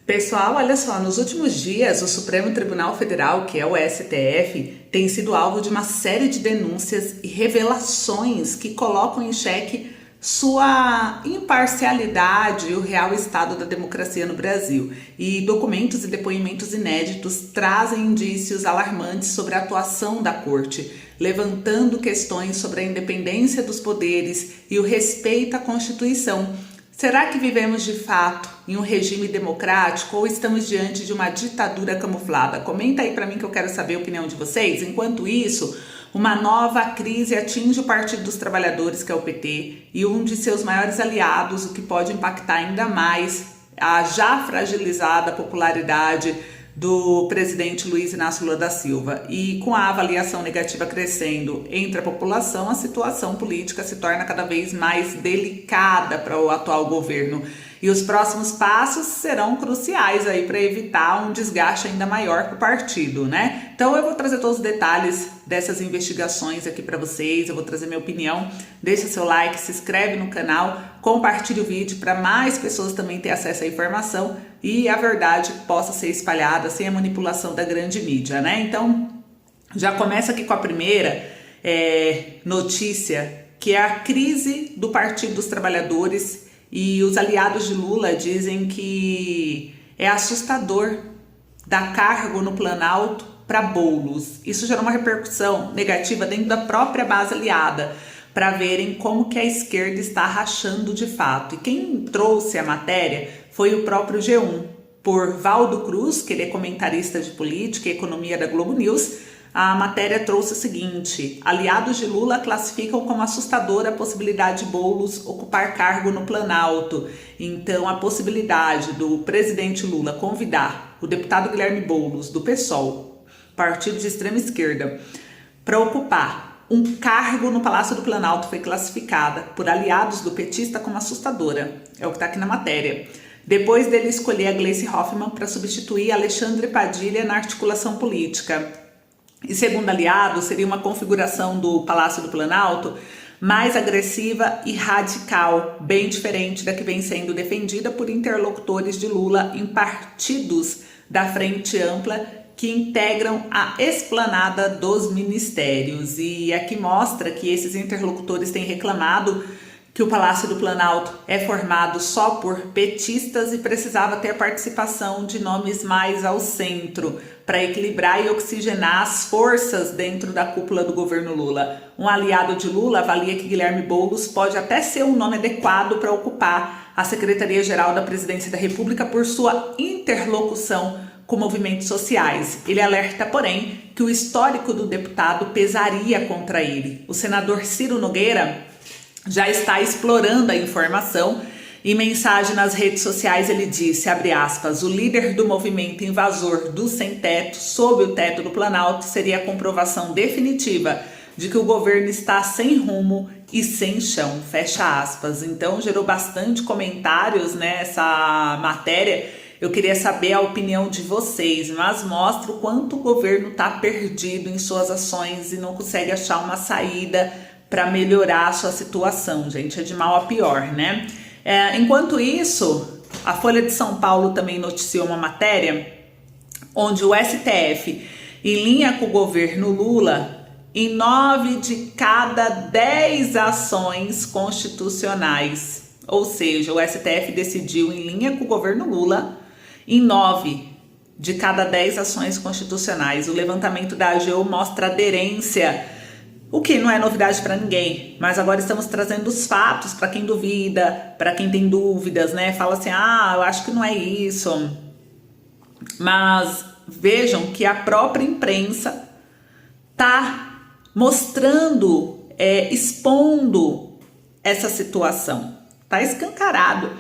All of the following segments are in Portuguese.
Pessoal, olha só, nos últimos dias o Supremo Tribunal Federal, que é o STF, tem sido alvo de uma série de denúncias e revelações que colocam em xeque sua imparcialidade e o real estado da democracia no Brasil. E documentos e depoimentos inéditos trazem indícios alarmantes sobre a atuação da Corte, levantando questões sobre a independência dos poderes e o respeito à Constituição. Será que vivemos de fato em um regime democrático ou estamos diante de uma ditadura camuflada? Comenta aí para mim que eu quero saber a opinião de vocês. Enquanto isso, uma nova crise atinge o Partido dos Trabalhadores, que é o PT, e um de seus maiores aliados, o que pode impactar ainda mais a já fragilizada popularidade do presidente Luiz Inácio Lula da Silva. E com a avaliação negativa crescendo entre a população, a situação política se torna cada vez mais delicada para o atual governo. E os próximos passos serão cruciais aí para evitar um desgaste ainda maior para o partido, né? Então eu vou trazer todos os detalhes dessas investigações aqui para vocês, eu vou trazer minha opinião. Deixa seu like, se inscreve no canal, compartilhe o vídeo para mais pessoas também terem acesso à informação e a verdade possa ser espalhada sem a manipulação da grande mídia, né? Então já começa aqui com a primeira notícia, que é a crise do Partido dos Trabalhadores. E os aliados de Lula dizem que é assustador dar cargo no Planalto para bolos. Isso gerou uma repercussão negativa dentro da própria base aliada, para verem como que a esquerda está rachando de fato. E quem trouxe a matéria foi o próprio G1, por Valdo Cruz, que ele é comentarista de política e economia da Globo News. A matéria trouxe o seguinte: aliados de Lula classificam como assustadora a possibilidade de Boulos ocupar cargo no Planalto. Então, a possibilidade do presidente Lula convidar o deputado Guilherme Boulos, do PSOL, partido de extrema esquerda, para ocupar um cargo no Palácio do Planalto foi classificada por aliados do petista como assustadora. É o que está aqui na matéria. Depois dele escolher a Gleice Hoffmann para substituir Alexandre Padilha na articulação política. E segundo aliados, seria uma configuração do Palácio do Planalto mais agressiva e radical, bem diferente da que vem sendo defendida por interlocutores de Lula em partidos da Frente Ampla que integram a esplanada dos ministérios. E aqui mostra que esses interlocutores têm reclamado que o Palácio do Planalto é formado só por petistas e precisava ter a participação de nomes mais ao centro para equilibrar e oxigenar as forças dentro da cúpula do governo Lula. Um aliado de Lula avalia que Guilherme Boulos pode até ser um nome adequado para ocupar a Secretaria-Geral da Presidência da República por sua interlocução com movimentos sociais. Ele alerta, porém, que o histórico do deputado pesaria contra ele. O senador Ciro Nogueira já está explorando a informação. Em mensagem nas redes sociais ele disse, abre aspas, o líder do movimento invasor do sem-teto sob o teto do Planalto seria a comprovação definitiva de que o governo está sem rumo e sem chão, fecha aspas. Então gerou bastante comentários nessa matéria. Eu queria saber a opinião de vocês, mas mostra o quanto o governo está perdido em suas ações e não consegue achar uma saída para melhorar a sua situação, gente. É de mal a pior, né? Enquanto isso, a Folha de São Paulo também noticiou uma matéria onde o STF, em linha com o governo Lula, em 9 de cada 10 ações constitucionais, ou seja, o STF decidiu em linha com o governo Lula em 9 de cada 10 ações constitucionais. O levantamento da AGU mostra aderência, o que não é novidade para ninguém, mas agora estamos trazendo os fatos para quem duvida, para quem tem dúvidas, né? Fala assim, eu acho que não é isso. Mas vejam que a própria imprensa está mostrando, expondo essa situação. Está escancarado.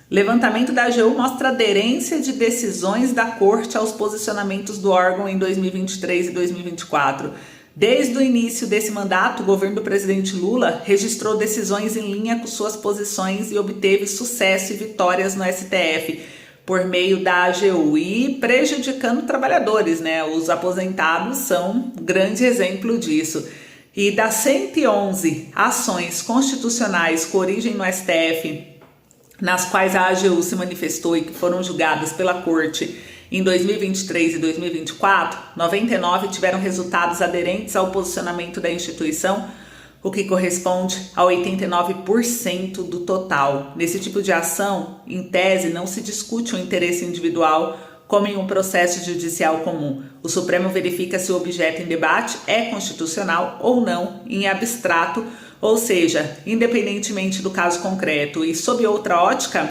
Levantamento da AGU mostra aderência de decisões da Corte aos posicionamentos do órgão em 2023 e 2024. Desde o início desse mandato, o governo do presidente Lula registrou decisões em linha com suas posições e obteve sucesso e vitórias no STF por meio da AGU e prejudicando trabalhadores, né? Os aposentados são um grande exemplo disso. E das 111 ações constitucionais com origem no STF nas quais a AGU se manifestou e que foram julgadas pela Corte em 2023 e 2024, 99 tiveram resultados aderentes ao posicionamento da instituição, o que corresponde a 89% do total. Nesse tipo de ação, em tese, não se discute o interesse individual como em um processo judicial comum. O Supremo verifica se o objeto em debate é constitucional ou não, em abstrato, ou seja, independentemente do caso concreto. E sob outra ótica,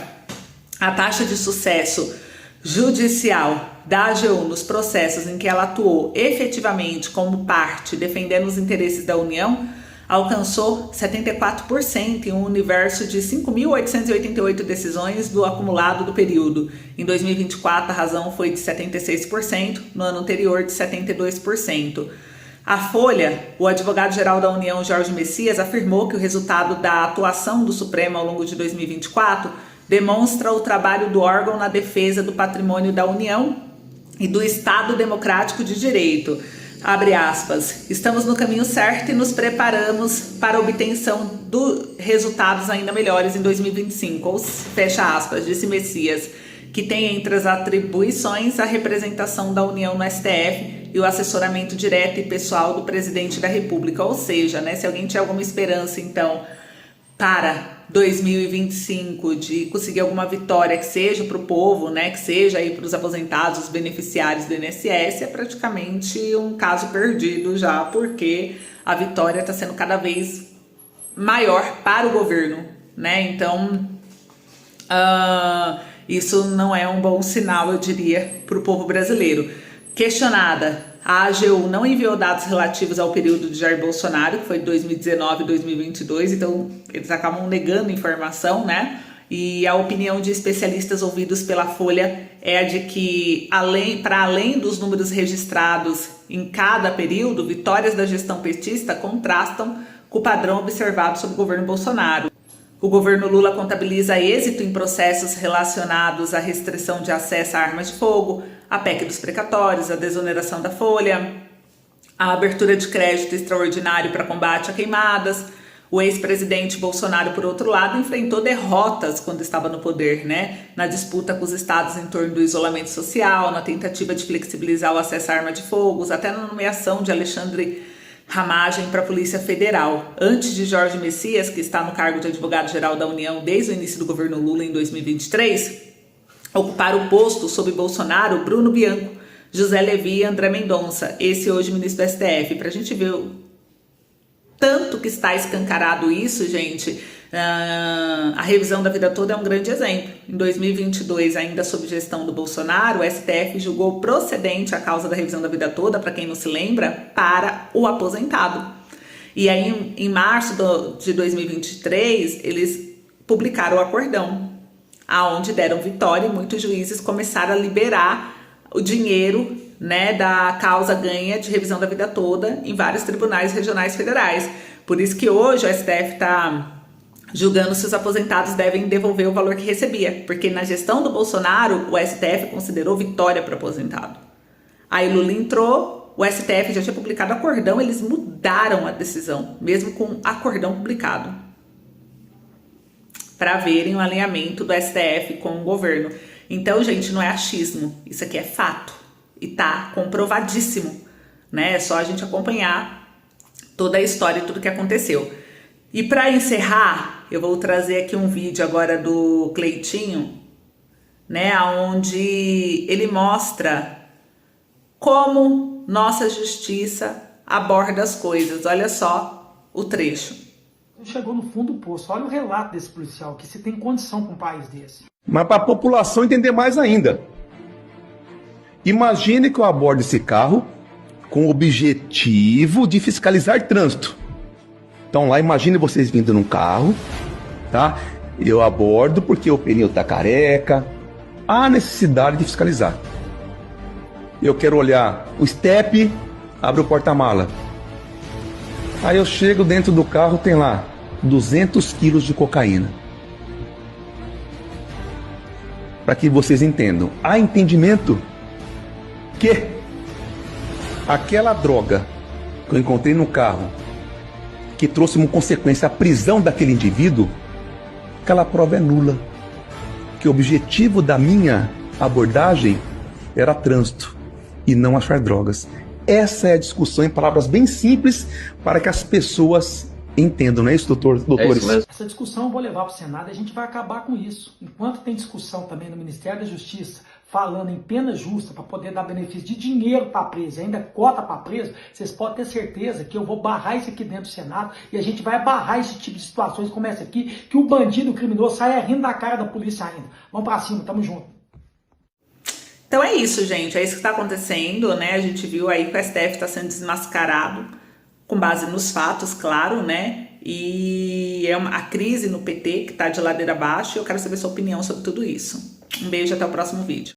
a taxa de sucesso judicial da AGU nos processos em que ela atuou efetivamente como parte defendendo os interesses da União alcançou 74% em um universo de 5.888 decisões do acumulado do período. Em 2024, a razão foi de 76%, no ano anterior de 72%. A Folha, o advogado-geral da União, Jorge Messias, afirmou que o resultado da atuação do Supremo ao longo de 2024 demonstra o trabalho do órgão na defesa do patrimônio da União e do Estado Democrático de Direito. Abre aspas, estamos no caminho certo e nos preparamos para a obtenção de resultados ainda melhores em 2025, ou fecha aspas, disse Messias, que tem entre as atribuições a representação da União no STF e o assessoramento direto e pessoal do presidente da República. Ou seja, né, se alguém tinha alguma esperança, então, para 2025 de conseguir alguma vitória que seja para o povo, né, que seja aí para os aposentados, os beneficiários do INSS, é praticamente um caso perdido já, porque a vitória está sendo cada vez maior para o governo, né? Então, isso não é um bom sinal, eu diria, para o povo brasileiro. Questionada, a AGU não enviou dados relativos ao período de Jair Bolsonaro, que foi de 2019 e 2022, então eles acabam negando informação, né? E a opinião de especialistas ouvidos pela Folha é a de que, para além dos números registrados em cada período, vitórias da gestão petista contrastam com o padrão observado sob o governo Bolsonaro. O governo Lula contabiliza êxito em processos relacionados à restrição de acesso a armas de fogo, a PEC dos precatórios, a desoneração da folha, a abertura de crédito extraordinário para combate a queimadas. O ex-presidente Bolsonaro, por outro lado, enfrentou derrotas quando estava no poder, né? Na disputa com os estados em torno do isolamento social, na tentativa de flexibilizar o acesso à arma de fogo, até na nomeação de Alexandre Ramagem para a Polícia Federal. Antes de Jorge Messias, que está no cargo de advogado-geral da União desde o início do governo Lula em 2023, ocuparam o posto sob Bolsonaro Bruno Bianco, José Levi e André Mendonça, esse hoje ministro do STF. Para a gente ver o tanto que está escancarado isso, gente, a revisão da vida toda é um grande exemplo. Em 2022, ainda sob gestão do Bolsonaro, o STF julgou procedente a causa da revisão da vida toda, para quem não se lembra, para o aposentado. E aí, em março de 2023, eles publicaram o acordão, aonde deram vitória e muitos juízes começaram a liberar o dinheiro, né, da causa ganha de revisão da vida toda em vários tribunais regionais federais. Por isso que hoje o STF está julgando se os aposentados devem devolver o valor que recebia, porque na gestão do Bolsonaro o STF considerou vitória para o aposentado. Aí Lula entrou, o STF já tinha publicado acordão, eles mudaram a decisão, mesmo com acordão publicado, para verem o alinhamento do STF com o governo. Então, gente, não é achismo, isso aqui é fato e tá comprovadíssimo, né? É só a gente acompanhar toda a história e tudo que aconteceu. E para encerrar, eu vou trazer aqui um vídeo agora do Cleitinho, né, onde ele mostra como nossa justiça aborda as coisas. Olha só o trecho. Chegou no fundo do poço. Olha o relato desse policial, que se tem condição com um país desse. Mas para a população entender mais ainda. Imagine que eu aborde esse carro com o objetivo de fiscalizar trânsito. Então lá, imagine vocês vindo num carro, tá? Eu abordo porque o pneu tá careca. Há necessidade de fiscalizar. Eu quero olhar o step, abre o porta-mala. Aí eu chego dentro do carro, tem lá 200 quilos de cocaína. Para que vocês entendam, há entendimento que aquela droga que eu encontrei no carro, que trouxe como consequência a prisão daquele indivíduo, aquela prova é nula. que o objetivo da minha abordagem era trânsito e não achar drogas. Essa é a discussão em palavras bem simples para que as pessoas entendam, não é isso, doutores? É isso mesmo. Essa discussão eu vou levar para o Senado e a gente vai acabar com isso. Enquanto tem discussão também no Ministério da Justiça falando em pena justa para poder dar benefício de dinheiro para preso, ainda cota para preso, vocês podem ter certeza que eu vou barrar isso aqui dentro do Senado e a gente vai barrar esse tipo de situações como essa aqui, que o bandido, o criminoso, saia rindo da cara da polícia ainda. Vamos para cima, tamo junto. Então é isso, gente. É isso que está acontecendo, né? A gente viu aí que o STF está sendo desmascarado com base nos fatos, claro, né? E é a crise no PT que está de ladeira abaixo. E eu quero saber sua opinião sobre tudo isso. Um beijo, até o próximo vídeo.